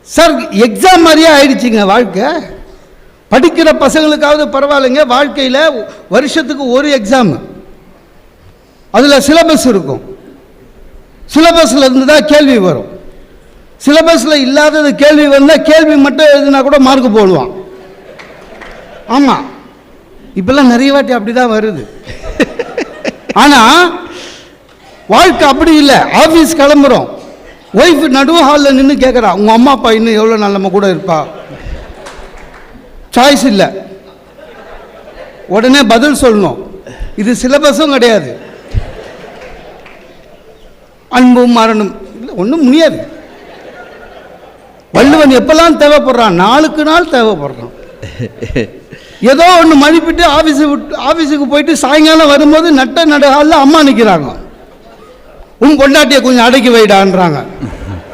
Sir exam மாதிரியே ஆயிடுச்சுங்க வாழ்க்கை. படிக்கிற பசங்களுக்காவது பரவாயில்லைங்க, வாழ்க்கையில் வருஷத்துக்கு ஒரு எக்ஸாம், அதில் சிலபஸ் இருக்கும். சிலபஸில் இருந்து தான் கேள்வி வரும். சிலபஸில் இல்லாதது கேள்வி வந்தால் கேள்வி மட்டும் எழுதுனா கூட மார்க் போடுவான். ஆமாம், இப்பெல்லாம் நிறைய வாட்டி அப்படி தான் வருது. ஆனால் வாழ்க்கை அப்படி இல்லை. ஆஃபீஸ் கிளம்புறோம், ஒய்ஃப் நடுவு ஹாலில் நின்று கேட்குறா, உங்கள் அம்மா அப்பா இன்னும் எவ்வளோ நாள் நம்ம கூட இருப்பா? சாய்ஸ் இல்லை, உடனே பதில் சொல்லணும். இது சிலபஸும் கிடையாது, அன்பும் மரணம் இல்லை, ஒன்றும் முடியாது. வள்ளுவன் எப்பெல்லாம் தேவைப்படுறான்? நாளுக்கு நாள் தேவைப்படுறான். ஏதோ ஒன்று மதிப்பிட்டு ஆஃபீஸுக்கு போயிட்டு சாயங்காலம் வரும்போது நட்ட நடுகாலில் அம்மா நிற்கிறாங்க, உன் பொண்டாட்டியை கொஞ்சம் அடக்கி வைடான்றாங்க.